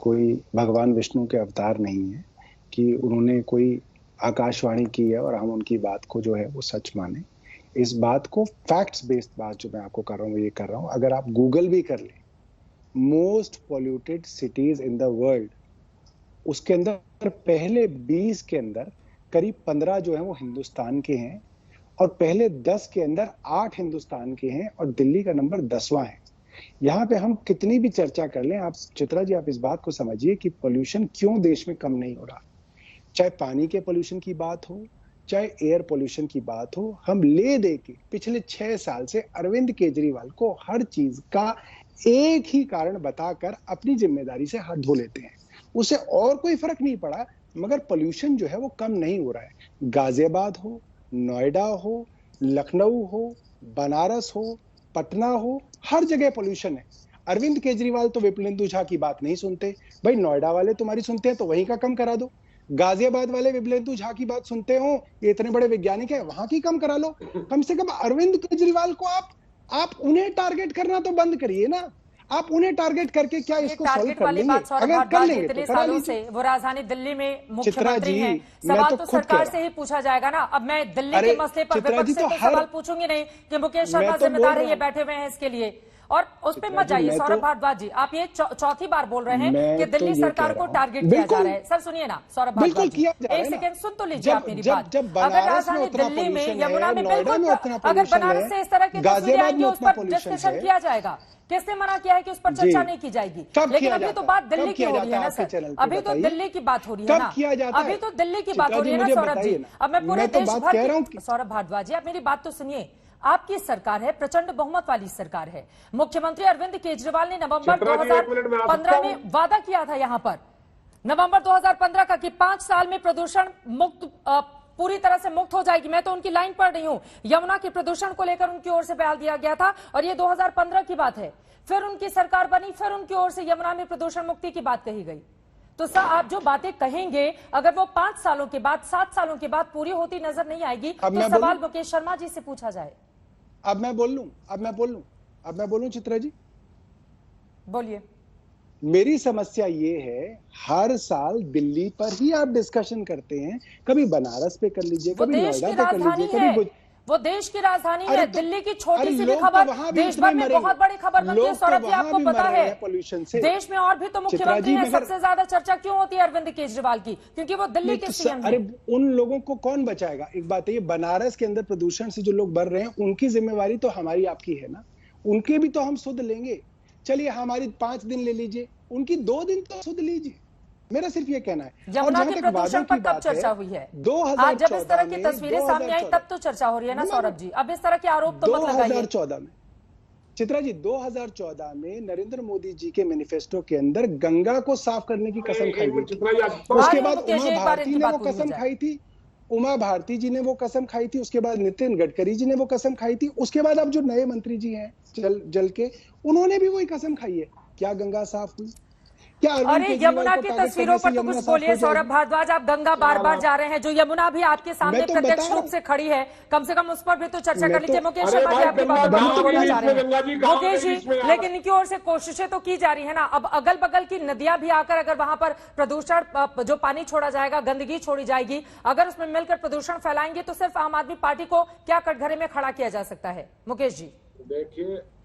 कोई भगवान विष्णु के अवतार नहीं है कि उन्होंने कोई आकाशवाणी की है और हम उनकी बात को जो है वो सच माने। इस बात को फैक्ट्स बेस्ड बात जो मैं आपको कर रहा हूँ ये कर रहा हूँ। अगर आप गूगल भी कर लें most polluted cities in the world, उसके अंदर पहले 20 के अंदर करीब 15 जो है वो हिंदुस्तान के हैं और पहले 10 के अंदर 8 हिंदुस्तान के हैं और दिल्ली का नंबर 10वां है। यहाँ पे हम कितनी भी चर्चा कर लें, आप चित्रा जी आप इस बात को समझिए कि पोल्यूशन क्यों देश में कम नहीं हो रहा। चाहे पानी के पोल्यूशन की बात हो, चाहे एयर पोल्यूशन की बात हो, हम ले दे के पिछले 6 साल से अरविंद केजरीवाल को हर चीज का एक ही कारण बताकर अपनी जिम्मेदारी से हाथ धो लेते हैं। उसे और कोई फर्क नहीं पड़ा, मगर पोल्यूशन जो है वो कम नहीं हो रहा है। गाजियाबाद हो, नोएडा हो, लखनऊ हो, बनारस हो, पटना हो, हर जगह पोल्यूशन है। अरविंद केजरीवाल तो विप्लेंदु झा की बात नहीं सुनते। भाई नोएडा वाले तुम्हारी सुनते हैं तो वहीं का कम करा दो। गाजियाबाद वाले विप्लेंदु झा की बात सुनते हो, ये इतने बड़े वैज्ञानिक है, वहां की कम करा लो। कम से कम अरविंद केजरीवाल को आप उन्हें टारगेट करना तो बंद करिए ना। आप उन्हें टारगेट करके क्या इसको सॉल्व कर लेंगे? अगर कर लेंगे तो करा लीजिए। वो राजधानी दिल्ली में मुख्यमंत्री हैं, सवाल तो सरकार से ही पूछा जाएगा ना। अब मैं दिल्ली के मसले पर विपक्ष से तो सवाल पूछूंगी नहीं कि मुकेश शर्मा जिम्मेदार है, ये बैठे हुए हैं इसके लिए। और उस पर मत जाइए सौरभ भारद्वाज जी, आप ये चौथी बार बोल रहे हैं कि दिल्ली सरकार को टारगेट किया जा रहा है। सर सुनिए ना सौरभ भारद्वाज जी, एक सेकंड सुन तो लीजिए आप मेरी बात। अगर राजधानी दिल्ली में, यमुना में, बिल्कुल अगर बनारस से इस तरह के तस्वीरें आएंगी उस पर डिस्कशन किया जाएगा। किसने मना किया है कि उस पर चर्चा नहीं की जाएगी? लेकिन अभी तो बात दिल्ली की हो रही है ना सर, अभी तो दिल्ली की बात हो रही है ना, अभी तो दिल्ली की बात हो रही है ना सौरभ जी। अब मैं पूरे देश भर की, सौरभ भारद्वाज जी आप मेरी बात तो सुनिए। आपकी सरकार है, प्रचंड बहुमत वाली सरकार है। मुख्यमंत्री अरविंद केजरीवाल ने नवंबर 2015 में वादा किया था यहां पर, नवंबर 2015 का, कि 5 साल में प्रदूषण मुक्त, पूरी तरह से मुक्त हो जाएगी। मैं तो उनकी लाइन पढ़ रही हूं, यमुना के प्रदूषण को लेकर उनकी ओर से बयान दिया गया था और ये 2015 की बात है। फिर उनकी सरकार बनी, फिर उनकी ओर से यमुना में प्रदूषण मुक्ति की बात कही गई। तो सर आप जो बातें कहेंगे अगर वो 5 सालों के बाद, 7 सालों के बाद पूरी होती नजर नहीं आएगी तो सवाल मुकेश शर्मा जी से पूछा जाए। अब मैं बोलूं चित्रा जी, बोलिए। मेरी समस्या ये है, हर साल दिल्ली पर ही आप डिस्कशन करते हैं। कभी बनारस पे कर लीजिए, कभी नोएडा पे कर लीजिए, कभी वो देश की राजधानी है। दिल्ली की छोटी सी भी खबर देश भर में बहुत बड़ी खबर बनती है सौरभ जी, आपको पता है। पोल्यूशन से देश में और भी तो मुख्यमंत्री हैं, सबसे ज्यादा चर्चा क्यों होती है अरविंद केजरीवाल की? क्योंकि वो दिल्ली के सीएम हैं। अरे उन लोगों को कौन बचाएगा? एक बात है, ये बनारस के अंदर प्रदूषण से जो लोग बढ़ रहे हैं उनकी जिम्मेवारी तो हमारी आपकी है ना, उनके भी तो हम सुध लेंगे। चलिए हमारी 5 दिन ले लीजिए, उनकी 2 दिन तो सुध लीजिए। मेरा सिर्फ ये कहना है। यमुना के प्रदूषण पर कब चर्चा हुई है? 2014 जब इस तरह की तस्वीरें सामने आई तब तो चर्चा हो रही है ना सौरभ जी। अब इस तरह के आरोप तो मत लगाइए। 2014 में चित्रा जी, 2014 में नरेंद्र मोदी जी के मैनिफेस्टो के अंदर गंगा को साफ करने की कसम खाई गई। उसके बाद उमा भारती ने वो कसम खाई थी, उमा भारती जी ने वो कसम खाई थी। उसके बाद नितिन गडकरी जी ने वो कसम खाई थी। उसके बाद अब जो नए मंत्री जी हैं जल के, उन्होंने भी वही कसम खाई है। क्या गंगा साफ हुई? अरे यमुना की तस्वीरों पर तो कुछ बोलिए सौरभ भारद्वाज। आप गंगा बार बार जा रहे हैं, जो यमुना भी आपके सामने प्रत्यक्ष रूप से खड़ी है, कम से कम उस पर भी तो चर्चा कर लीजिए। मुकेश शर्मा जी आपकी बात बोलना चाह रहे हैं मुकेश जी, लेकिन इनकी ओर से कोशिशें तो की जा रही है ना। अब अगल बगल की नदियां भी आकर अगर वहां पर प्रदूषण, जो पानी छोड़ा जाएगा, गंदगी छोड़ी जाएगी, अगर उसमें मिलकर प्रदूषण फैलाएंगे तो सिर्फ आम आदमी पार्टी को क्या कटघरे में खड़ा किया जा सकता है? मुकेश जी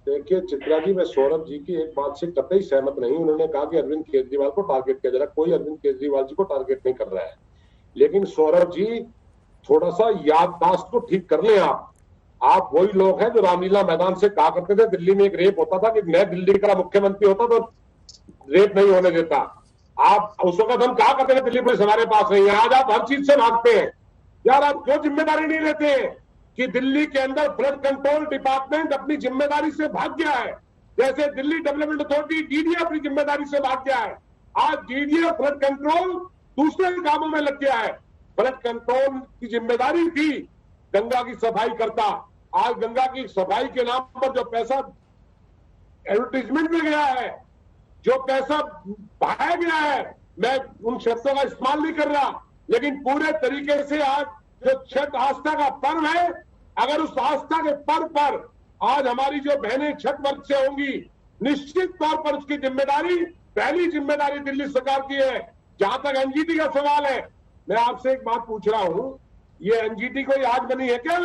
देखिए चित्रा जी, मैं सौरभ जी की एक बात से कतई सहमत नहीं। उन्होंने कहा कि अरविंद केजरीवाल को टारगेट किया जा रहा है। कोई अरविंद केजरीवाल जी को टारगेट नहीं कर रहा है। लेकिन सौरभ जी थोड़ा सा याददाश्त को ठीक कर लें। आप वही लोग हैं जो रामलीला मैदान से कहा करते थे दिल्ली में एक रेप होता था कि मैं दिल्ली का मुख्यमंत्री होता तो रेप नहीं होने देता। आप उस वक्त हम कहा करते थे दिल्ली पुलिस हमारे पास नहीं है। आज आप हर चीज से भागते हैं यार। आप क्यों जिम्मेदारी नहीं लेते हैं कि दिल्ली के अंदर फ्लड कंट्रोल डिपार्टमेंट अपनी जिम्मेदारी से भाग गया है, जैसे दिल्ली डेवलपमेंट अथॉरिटी डीडीए अपनी जिम्मेदारी से भाग गया है। आज डीडीए फ्लड कंट्रोल दूसरे कामों में लग गया है। फ्लड कंट्रोल की जिम्मेदारी थी गंगा की सफाई करता। आज गंगा की सफाई के नाम पर जो पैसा एडवर्टीजमेंट में गया है, जो पैसा बहाया गया है, मैं उन शब्दों का इस्तेमाल नहीं कर रहा, लेकिन पूरे तरीके से आज जो छठ आस्था का पर्व है, अगर उस आस्था के पर्व पर आज हमारी जो बहनें छठ वर्ष से होंगी, निश्चित तौर पर उसकी जिम्मेदारी, पहली जिम्मेदारी दिल्ली सरकार की है। जहां तक एनजीटी का सवाल है, मैं आपसे एक बात पूछ रहा हूं, ये एनजीटी कोई आज बनी है क्या?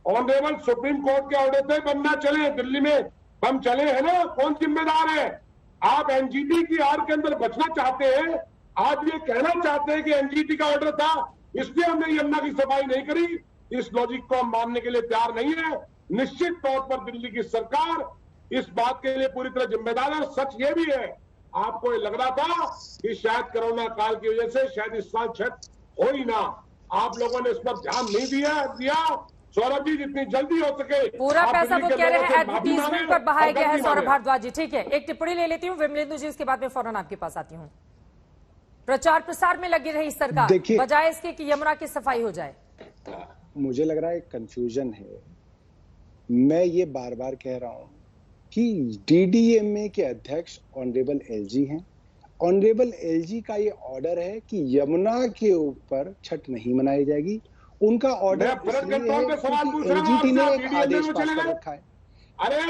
ऑनरेबल सुप्रीम कोर्ट के ऑर्डर से बम ना चले, दिल्ली में बम चले हैं ना, कौन जिम्मेदार है? आप एनजीटी की आड़ के अंदर बचना चाहते हैं। आप ये कहना चाहते हैं कि एनजीटी का ऑर्डर था इसलिए हमने यमुना की सफाई नहीं करी। इस लॉजिक को हम मानने के लिए तैयार नहीं है। निश्चित तौर पर दिल्ली की सरकार इस बात के लिए पूरी तरह जिम्मेदार है। सच ये भी है, आपको ये लग रहा था कि शायद कोरोना काल की वजह से शायद इस साल छठ हो ही ना, आप लोगों ने इस पर ध्यान नहीं दिया। सौरभ जी जितनी जल्दी हो सके पूरा पैसा वो कह रहे हैं एडवर्टीजमेंट पर बहाया गया है। सौरभ भारद्वाज जी ठीक है, एक टिप्पणी ले लेती हूँ विमलेंदु जी, उसके बाद में फौरन आपके पास आती हूँ। प्रचार प्रसार में लगी रही सरकार बजाय इसके कि यमुना की सफाई हो जाए। मुझे लग रहा है एक कंफ्यूजन है। मैं ये बार बार कह रहा हूं कि डीडीएमए के अध्यक्ष ऑनरेबल एलजी हैं। ऑनरेबल एलजी का ये ऑर्डर है कि यमुना के ऊपर छठ नहीं मनाई जाएगी। उनका ऑर्डर इसलिए है क्योंकि एनजीटी ने एक आदेश पास कर रखा है।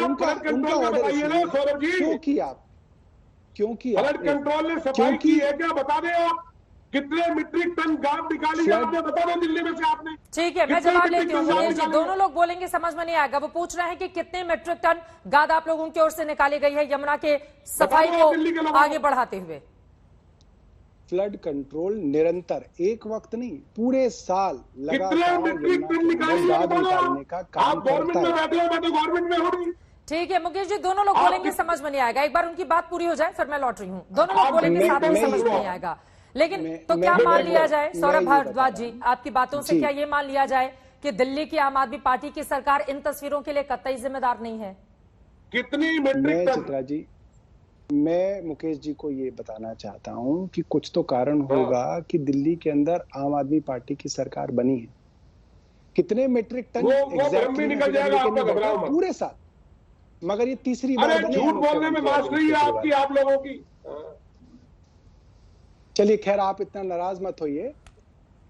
उनका ऑर्डर इसलिए क्योंकि कंट्रोल ने सफाई की है क्या? बता दें आप कितने मीट्रिक टन गाद निकाली है आपने? बता दो दिल्ली में से आपने। ठीक है, मैं जवाब लेती हूँ। मुकेश जी, दोनों लोग बोलेंगे समझ में नहीं आएगा। वो पूछ रहे हैं कि कितने मीट्रिक टन गाद आप लोगों की ओर से निकाली गई है यमुना के सफाई को आगे बढ़ाते हुए? फ्लड कंट्रोल निरंतर, एक वक्त नहीं, पूरे साल लगातार निकालने का काम करता है। ठीक है मुकेश जी, दोनों लोग बोलेंगे समझ में नहीं आएगा। एक बार उनकी बात पूरी हो जाए फिर मैं लौट रही हूँ। दोनों लोग बोलेंगे साथ में समझ में नहीं आएगा। लेकिन तो क्या मान लिया जाए सौरभ भारद्वाज जी, आपकी बातों से क्या ये मान लिया जाए कि दिल्ली की आम आदमी पार्टी की सरकार इन तस्वीरों के लिए कतई जिम्मेदार नहीं है? कितनी चित्रा जी, मैं मुकेश जी को ये बताना चाहता हूं कि कुछ तो कारण होगा कि दिल्ली के अंदर आम आदमी पार्टी की सरकार बनी है। कितने मीट्रिक टन एग्जैक्टली निकल जाएगा आपका पूरे साल, मगर ये तीसरी बार झूठ बोलने में मास्टरी है आपकी, आप लोगों की। चलिए खैर, आप इतना नाराज मत होइए।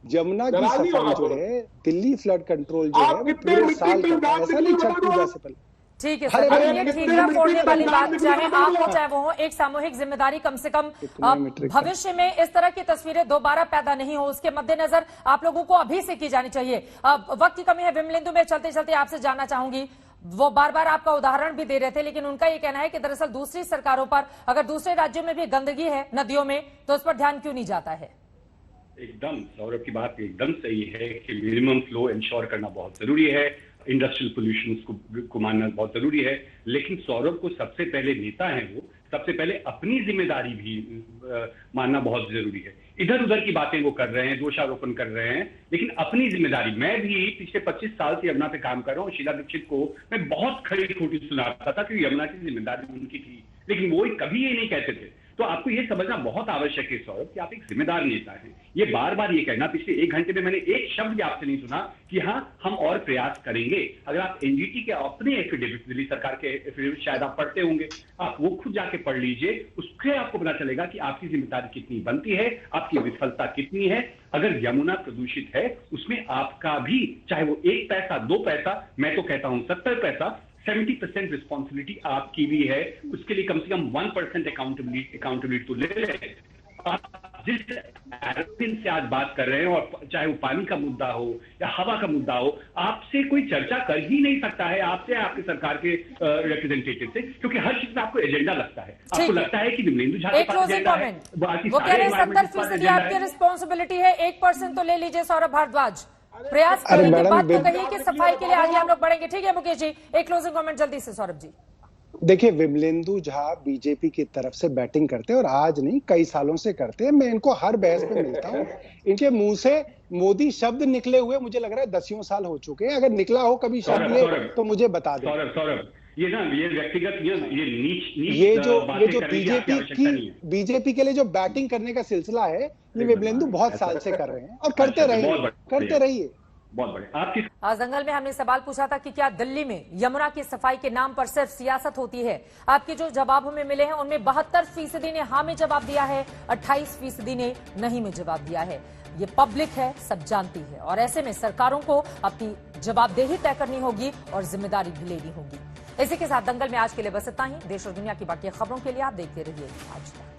यमुना की सफाई जो है, दिल्ली फ्लड कंट्रोल जो है, वो पूरे साल का, ऐसा नहीं छठ पूजा से पहले। ठीक है सर, ये ठीकरा फोड़ने वाली बात चाहे आप हो चाहे वो हो, एक सामूहिक जिम्मेदारी कम से कम भविष्य में इस तरह की तस्वीरें दोबारा पैदा नहीं हो, उसके मद्देनजर आप लोगों को अभी से की जानी चाहिए। वक्त की कमी है, विमलेंदु में चलते चलते आपसे जानना चाहूंगी, वो बार बार आपका उदाहरण भी दे रहे थे, लेकिन उनका ये कहना है कि दरअसल दूसरी सरकारों पर अगर दूसरे राज्यों में भी गंदगी है नदियों में तो उस पर ध्यान क्यों नहीं जाता है? एकदम सौरभ की बात एकदम सही है कि मिनिमम फ्लो इंश्योर करना बहुत जरूरी है, इंडस्ट्रियल पोल्यूशन को मानना बहुत जरूरी है। लेकिन सौरभ को सबसे पहले नेता है, वो सबसे पहले अपनी जिम्मेदारी भी मानना बहुत जरूरी है। इधर उधर की बातें वो कर रहे हैं, दोषारोपण कर रहे हैं, लेकिन अपनी जिम्मेदारी। मैं भी पिछले 25 साल से यमुना पे काम कर रहा हूँ। शीला दीक्षित को मैं बहुत खड़ी खोटी सुनाता था कि यमुना की जिम्मेदारी उनकी थी, लेकिन वो कभी ये नहीं कहते थे। तो आपको ये समझना बहुत आवश्यक है सौरभ कि आप एक जिम्मेदार नेता हैं। ये बार बार ये कहना, पिछले 1 घंटे में मैंने एक शब्द भी आपसे नहीं सुना कि हाँ हम और प्रयास करेंगे। अगर आप एनजीटी के अपने एफिडेविट, दिल्ली सरकार के एफिडेविट शायद आप पढ़ते होंगे, आप वो खुद जाके पढ़ लीजिए, उससे आपको पता चलेगा कि आपकी जिम्मेदारी कितनी बनती है, आपकी विफलता कितनी है। अगर यमुना प्रदूषित है उसमें आपका भी, चाहे वो 1 पैसा 2 पैसा, मैं तो कहता हूं 70 पैसा, 70% रिस्पॉन्सिबिलिटी आपकी भी है। उसके लिए कम से कम 1% अकाउंटेबिलिटी तो ले लें। आप जिस एरोप्लेन से आज बात कर रहे हैं, और चाहे वो पानी का मुद्दा हो या हवा का मुद्दा हो, आपसे कोई चर्चा कर ही नहीं सकता है, आपसे आपके सरकार के रिप्रेजेंटेटिव से, क्योंकि हर चीज में आपको एजेंडा लगता है। आपको लगता है कि विमलेंदु झा के पास एजेंडा है, बाकी सारे 70% आपकी रिस्पॉन्सिबिलिटी है, 1% तो ले लीजिए सौरभ भारद्वाज। प्रयास करने के बाद तो कहिए कि सफाई के लिए आगे हम लोग बढ़ेंगे। ठीक है मुकेश जी, एक क्लोजिंग कमेंट जल्दी से सौरभ जी। देखिए, विमलेंदु झा बीजेपी की तरफ से बैटिंग करते हैं और आज नहीं कई सालों से करते हैं। मैं इनको हर बहस पे मिलता हूँ, इनके मुंह से मोदी शब्द निकले हुए मुझे लग रहा है 10 साल हो चुके हैं। अगर निकला हो कभी शब्द ये तो मुझे बता दें। सौरभ, ये ना ये व्यक्तिगत ये जो बीजेपी के लिए जो बैटिंग करने का सिलसिला है, ये विमलेंदु बहुत साल से कर रहे हैं और करते रहिए। बहुत बढ़िया। आज दंगल में हमने सवाल पूछा था कि क्या दिल्ली में यमुना की सफाई के नाम पर सिर्फ सियासत होती है? आपके जो जवाब हमें मिले हैं उनमें 72% ने हाँ में जवाब दिया है, 28% ने नहीं में जवाब दिया है। ये पब्लिक है, सब जानती है, और ऐसे में सरकारों को अपनी जवाबदेही तय करनी होगी और जिम्मेदारी भी लेनी होगी। इसी के साथ दंगल में आज के लिए बस इतना ही। देश और दुनिया की बाकी खबरों के लिए आप देखते रहिए आज तक।